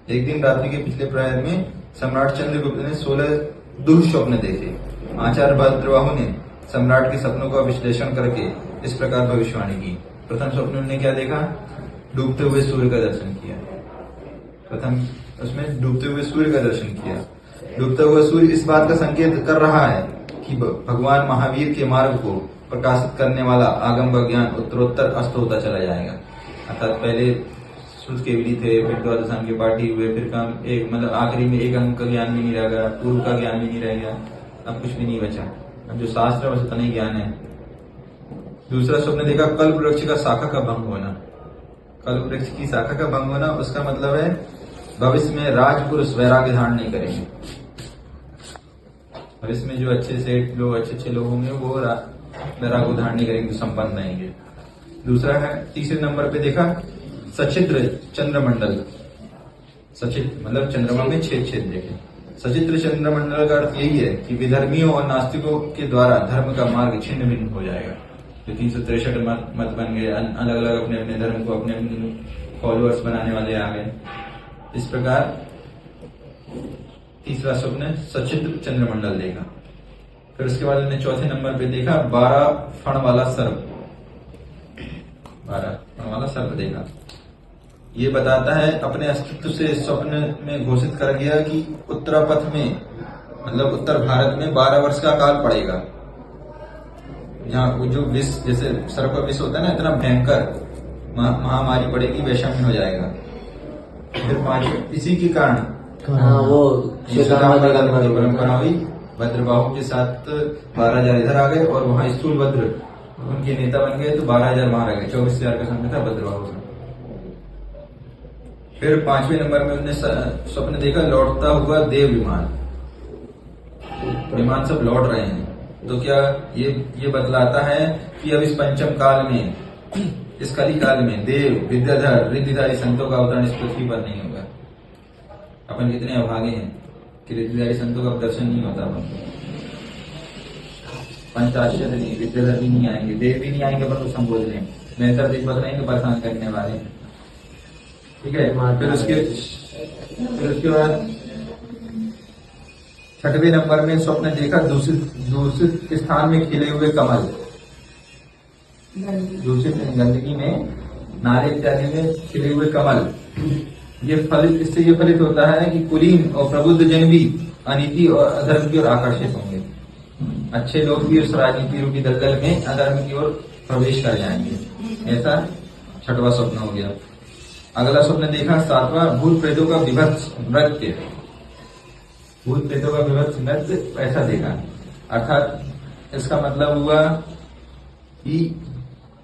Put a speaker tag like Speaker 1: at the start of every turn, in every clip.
Speaker 1: एक दिन रात्रि के पिछले प्रहर में सम्राट चंद्रगुप्त ने 16 दुःस्वप्न देखे। आचार्य भद्रबाहु ने सम्राट के सपनों का विश्लेषण करके इस प्रकार भविष्यवाणी की। प्रथम स्वप्न में क्या देखा? डूबते हुए सूर्य का दर्शन किया। प्रथम उसमें डूबते हुए सूर्य का दर्शन किया। डूबता हुआ सूर्य इस बात का संकेत कर रहा है कि भगवान महावीर के मार्ग को प्रकाशित करने वाला आगम का ज्ञान उत्तरोत्तर अस्त होता चला जाएगा। अर्थात पहले शुद्ध केवली थे, फिर द्वादशांग के पाठी हुए, फिर काम एक मतलब आखिरी में एक अंक का ज्ञान भी नहीं रह गया, पूर्व का ज्ञान भी नहीं रह गया, अब कुछ भी नहीं बचा। अब जो शास्त्र है उतना ही ज्ञान है। दूसरा स्वप्न देखा कल्प वृक्ष का शाखा का भंग होना। कल्प वृक्ष की शाखा का भंग होना उसका मतलब है भविष्य में राजपुरुष वैराग्य धारण नहीं करेंगे। भविष्य में जो अच्छे सेठ लोग अच्छे लोग होंगे वो वैराग्य धारण नहीं करेंगे, संपन्न रहेंगे। दूसरा है तीसरे नंबर पे देखा सचित्र चंद्रमंडल। सचित्र मतलब चंद्रमा में छेद छेद देखे। सचित्र चंद्रमंडल का अर्थ यही है कि विधर्मियों और नास्तिकों के द्वारा धर्म का मार्ग छिन्न भिन्न हो जाएगा। जो 363 मत बन गए, अलग अलग अपने अपने धर्म को अपने अपने फॉलोअर्स बनाने वाले आ गए। इस प्रकार तीसरा स्वप्न सचित्र चंद्रमंडल देखा। फिर उसके बाद हमने चौथे नंबर पे देखा 12 फण वाला सर्प। 12 फण वाला सर्प देखा। ये बताता है अपने अस्तित्व से स्वप्न में घोषित कर गया कि उत्तरापथ में मतलब उत्तर भारत में 12 वर्ष का काल पड़ेगा। जहाँ जो विष जैसे सर्प विष होता है ना, इतना भयंकर महामारी पड़ेगी, वैषम्य हो जाएगा। फिर इसी के कारण
Speaker 2: वो
Speaker 1: परंपरा हुई। भद्रबाहु के साथ 12,000 इधर आ गए और वहां स्थूल भद्र उनके नेता बन गए, तो 12,000 वहां रह गए। 24,000 का संख्या था भद्रबाहु का। फिर 5वें नंबर में उन्होंने स्वप्न देखा लौटता हुआ देव विमान। विमान सब लौट रहे हैं, तो क्या ये बतलाता है कि अब इस पंचम काल में, इस कली काल में देव विद्याधर रिद्धिधारी संतों का अवतरण इस पृथ्वी पर नहीं होगा। अपन कितने अभागे हैं कि रिद्धिधारी संतों का दर्शन नहीं होता। अपन पंचाश्चर्य नहीं, विद्याधर भी नहीं आएंगे, देव भी नहीं आएंगे, पर संबोध रहे हैं बेहतर देख बत रहेंगे, परेशान करने वाले। ठीक है। फिर उसके बाद 6वें नंबर में स्वप्न देखा दूषित स्थान में खिले हुए कमल। दूषित गंदगी में, नाले इत्यादि में खिले हुए कमल। इससे ये फलित होता है कि कुलीन और प्रबुद्ध जन भी अनीति और अधर्म की ओर आकर्षित होंगे। अच्छे लोग भी उस राजनीति रूपी दलदल में अधर्म की ओर प्रवेश कर जाएंगे। ऐसा 6वां स्वप्न हो गया। अगला स्वप्न देखा 7वां भूत प्रेतों का विभत्स नृत्य। भूत प्रेतों का विभत्स नृत्य ऐसा देखा, अर्थात इसका मतलब हुआ कि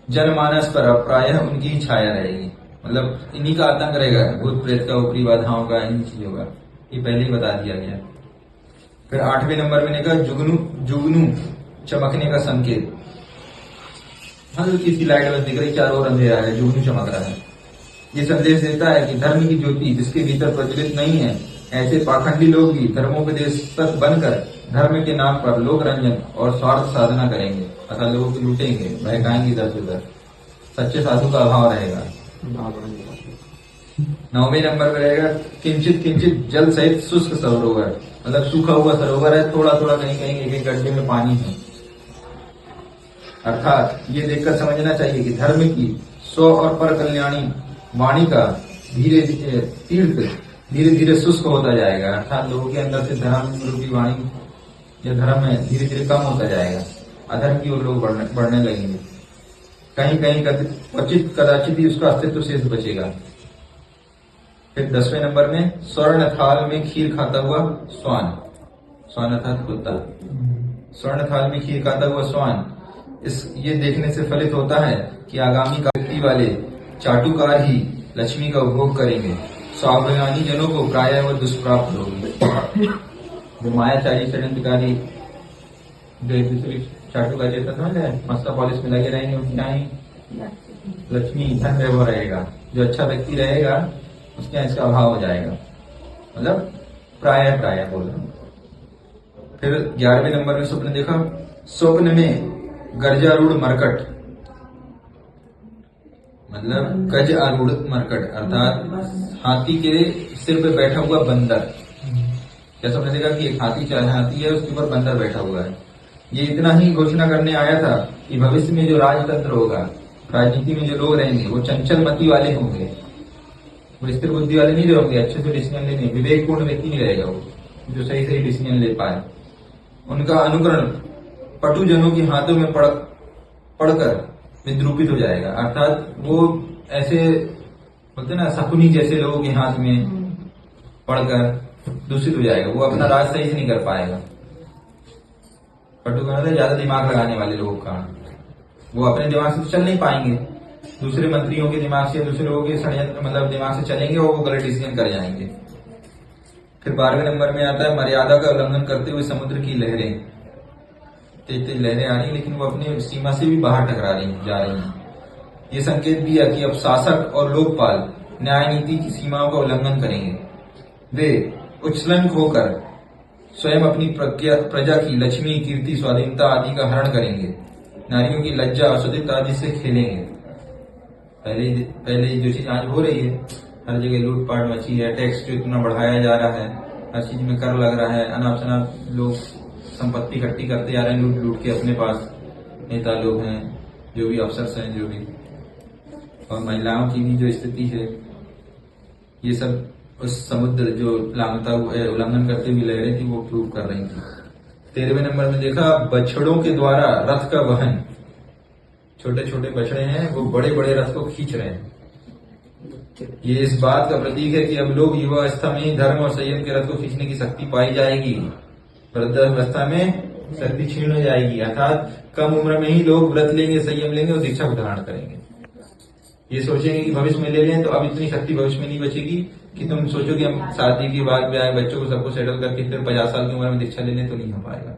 Speaker 1: जनमानस पर प्रायः उनकी ही छाया रहेगी। मतलब इन्हीं का आतंक रहेगा, भूत प्रेत का, ऊपरी बाधाओं का, इन चीजों का। ये पहले ही बता दिया गया। फिर 8वें नंबर में देखा जुगनू चमकने का संकेत। हल्की सी लाइट बस दिख रही, चारों ओर अंधेरा है, जुगनू चमक रहा है। ये संदेश देता है कि धर्म की ज्योति जिसके भीतर प्रज्वलित नहीं है, ऐसे पाखंडी लोग भी धर्मोपदेश तक बनकर धर्म के नाम पर लोक रंजन और स्वार्थ साधना करेंगे, अर्थात लोगों को लूटेंगे, बहकाएंगे इधर से उधर। सच्चे साधु का अभाव रहेगा। 9वें नंबर पर रहेगा किंचित किंचित जल सहित शुष्क सरोवर। मतलब सूखा हुआ सरोवर है, थोड़ा थोड़ा कहीं कहीं एक एक गड्ढे में पानी है। अर्थात ये देखकर समझना चाहिए कि धर्म की स्व और पर कल्याणी वाणी का तीर्थ धीरे धीरे शुष्क होता जाएगा। अर्थात लोगों के अंदर से धर्म रूपी वाणी या धर्म है धीरे धीरे कम होता जाएगा। अधर्म की ओर लोग बढ़ने लगेंगे। कहीं कहीं क्वचित कदाचित ही उसका अस्तित्व शेष बचेगा। फिर 10वें नंबर में स्वर्ण थाल में खीर खाता हुआ स्वान। स्वान अर्थात कुत्ता। स्वर्ण थाल में खीर खाता हुआ स्वान, ये देखने से फलित होता है कि आगामी काल वाले चाटुकार ही लक्ष्मी का उपभोग करेंगे। स्वाभिमानी जनों को प्रायः वो दुष्प्राप्त होगी। जो मायाचारी षड्यंत्रकारी चाटुकार जैसा समझ है, मस्ता पॉलिश में लगे रहेंगे, उनकी लक्ष्मी धन वैभव रहेगा। जो अच्छा व्यक्ति रहेगा उसके यहाँ इसका अभाव हो जाएगा। मतलब प्रायः बोल रहा हूँ। फिर 11वें नंबर में स्वप्न देखा स्वप्न में गर्जारूढ़ मरकट। मतलब गज आरूढ़ मरकट, अर्थात हाथी के सिर पे बैठा हुआ बंदर। जैसा आपने देखा कि एक हाथी है, उसके ऊपर बंदर बैठा हुआ है। ये इतना ही घोषणा करने आया था कि भविष्य में जो राजतंत्र होगा, राजनीति में जो लोग रहेंगे, वो चंचल मति वाले होंगे, वो स्थिर बुद्धि वाले नहीं होंगे, अच्छे से डिसीजन लेने, विवेकपूर्ण व्यक्ति नहीं रहेगा वो, जो सही सही डिसीजन ले पाए। उनका अनुकरण पटुजनों के हाथों में पड़कर विद्रूपित हो जाएगा, अर्थात वो ऐसे बोलते ना शकुनी जैसे लोगों के हाथ में पड़कर दूषित हो जाएगा, वो अपना राज सही से नहीं कर पाएगा। पटु का ज्यादा दिमाग लगाने वाले लोगों का, वो अपने दिमाग से तो चल नहीं पाएंगे, दूसरे मंत्रियों के दिमाग से, दूसरे लोगों के षड्यंत्र मतलब दिमाग से चलेंगे और वो गलत डिसीजन कर जाएंगे। फिर 12वें नंबर में आता है मर्यादा का उल्लंघन करते हुए समुद्र की लहरें। तेज तेज लहरें आ रही, लेकिन वो अपनी सीमा से भी बाहर टकरा रही जा रही हैं। ये संकेत दिया कि अब शासक और लोकपाल न्याय नीति की सीमाओं का उल्लंघन करेंगे। वे उच्छृंख होकर स्वयं अपनी प्रजा की लक्ष्मी, कीर्ति, स्वाधीनता आदि का हरण करेंगे। नारियों की लज्जा और शुद्धिता आदि से खेलेंगे। पहले जो चीज आज हो रही है, हर जगह लूटपाट मची है, टैक्स जो इतना बढ़ाया जा रहा है, हर चीज में कर लग रहा है, अनाप शनाप लोग संपत्ति इकट्ठी करते जा रहे हैं, लूट लूट के अपने पास नेता लोग हैं, जो भी अफसर्स हैं, जो भी, और महिलाओं की भी जो स्थिति है, ये सब उस समुद्र जो उल्लंघन करते हुए लहरें थी वो प्रूव कर रही थी। 13वें नंबर में देखा बछड़ों के द्वारा रथ का वहन। छोटे छोटे बछड़े हैं, वो बड़े बड़े रथ को खींच रहे हैं। ये इस बात का प्रतीक है कि अब लोग युवा अवस्था में ही धर्म और संयम के रथ को खींचने की शक्ति पाई जाएगी, वृद्धावस्था में शक्ति क्षीण हो जाएगी, अर्थात कम उम्र में ही लोग व्रत लेंगे, संयम लेंगे और दीक्षा को धारण करेंगे। ये सोचेंगे कि भविष्य में ले लें तो अब इतनी शक्ति भविष्य में नहीं बचेगी कि तुम सोचो कि हम शादी के बाद ब्याह बच्चों को सबको सेटल करके फिर 50 साल की उम्र में दीक्षा ले लें, तो नहीं हो पाएगा।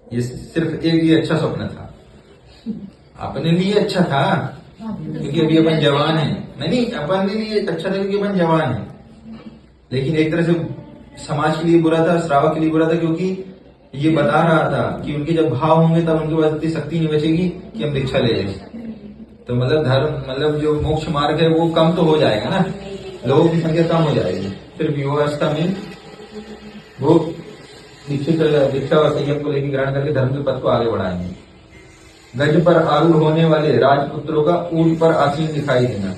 Speaker 1: ये सिर्फ एक ही अच्छा स्वप्न था, अपने लिए अच्छा था क्योंकि अभी अपन जवान है, नहीं अपन के लिए अच्छा था क्योंकि अपन जवान है, लेकिन एक तरह से समाज के लिए बुरा था, श्रावक के लिए बुरा था, क्योंकि ये बता रहा था कि उनके जब भाव होंगे तब उनके पास इतनी शक्ति नहीं बचेगी कि हम दीक्षा ले लें। तो मतलब धर्म मतलब जो मोक्ष मार्ग है वो कम तो हो जाएगा ना, लोगों की संख्या कम हो जाएगी। फिर युवावस्था में वो दीक्षा और संयम को लेकर ग्रहण करके धर्म के पथ को आगे बढ़ाएंगे। गज पर आरूढ़ होने वाले राजपुत्रों का ऊंट पर आसीन दिखाई देना।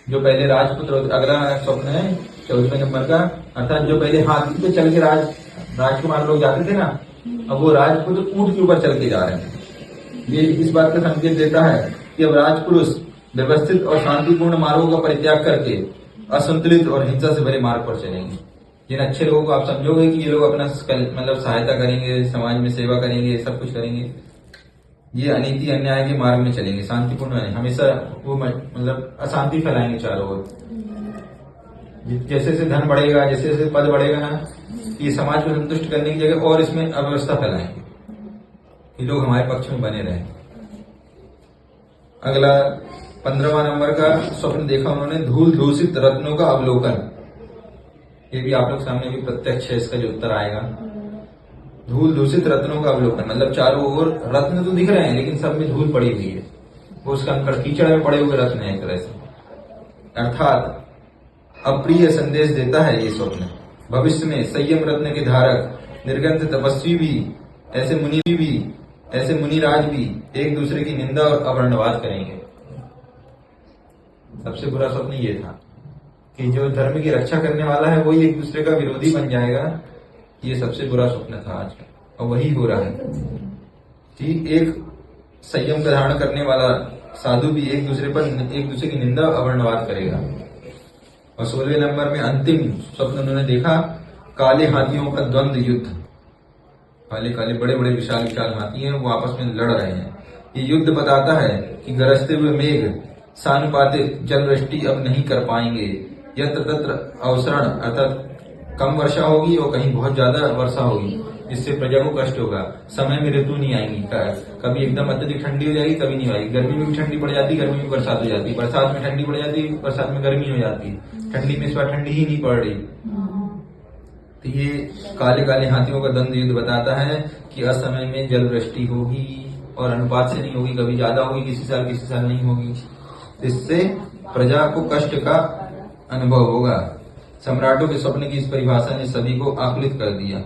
Speaker 1: जो पहले राजपुत्र, अगला स्वप्न है 14वें नंबर का, अर्थात जो पहले हाथी पे चल के राजकुमार लोग जाते थे ना, अब वो राजपुत्र ऊंट के ऊपर चल के जा रहे हैं। ये इस बात का संकेत देता है कि अब राजपुरुष व्यवस्थित और शांतिपूर्ण मार्गों का परित्याग करके असंतुलित और हिंसा से भरे मार्ग पर चलेंगे। जिन अच्छे लोगों को आप समझोगे कि ये लोग अपना मतलब सहायता करेंगे, समाज में सेवा करेंगे, सब कुछ करेंगे, ये अनीति अन्याय के मार्ग में चलेंगे, शांतिपूर्ण नहीं, हमेशा वो मतलब अशांति फैलाएंगे चारों ओर। जैसे जैसे धन बढ़ेगा, जैसे जैसे पद बढ़ेगा ना, ये समाज को संतुष्ट करने की जगह और इसमें अव्यवस्था फैलाएंगे, ये लोग हमारे पक्ष में बने रहे। अगला 15वां नंबर का स्वप्न देखा उन्होंने, धूल दूषित रत्नों का अवलोकन। ये भी आप लोग सामने भी प्रत्यक्ष है, इसका जो उत्तर आएगा। धूल दूषित रत्नों का अवलोकन मतलब चारों ओर रत्न तो दिख रहे हैं लेकिन सब में धूल पड़ी हुई है, वो उसका अंकड़ कीचड़ में पड़े हुए रत्न है एक तरह से, अर्थात अप्रिय संदेश देता है ये स्वप्न। भविष्य में संयम रत्न के धारक, निर्गंध तपस्वी भी, ऐसे मुनिराज भी एक दूसरे की निंदा और अवर्णवाद करेंगे। सबसे बुरा स्वप्न ये था कि जो धर्म की रक्षा करने वाला है वही एक दूसरे का विरोधी बन जाएगा। ये सबसे बुरा स्वप्न था आज का, और वही हो रहा है कि एक संयम का धारण करने वाला साधु भी एक दूसरे की निंदा और अवर्णवाद करेगा। और 16वें नंबर में अंतिम स्वप्न उन्होंने देखा, काले हाथियों का द्वंद्व युद्ध। काले काले बड़े बड़े विशाल विशाल हाथी हैं, वो आपस में लड़ रहे हैं। ये युद्ध बताता है कि गरजते हुए मेघ सानुपातिक जलवृष्टि अब नहीं कर पाएंगे। यत्र तत्र अवसरण अर्थात कम वर्षा होगी और कहीं बहुत ज्यादा वर्षा होगी, जिससे प्रजा को कष्ट होगा। समय में ऋतु नहीं आएंगी, कभी एकदम अत्यधिक ठंडी हो जाएगी, कभी नहीं आएगी। गर्मी में भी ठंडी पड़ जाती, गर्मी में बरसात हो जाती, बरसात में ठंडी पड़ जाती, बरसात में गर्मी हो जाती, ठंडी में इस बार ठंडी ही नहीं पड़ रही। तो ये काले काले हाथियों का द्वंद्व युद्ध बताता है कि असमय में जल वृष्टि होगी और अनुपात से नहीं होगी, कभी ज्यादा होगी किसी साल नहीं होगी। इससे प्रजा को कष्ट का अनुभव होगा। सम्राटों के स्वप्न की इस परिभाषा ने सभी को आकुलित कर दिया।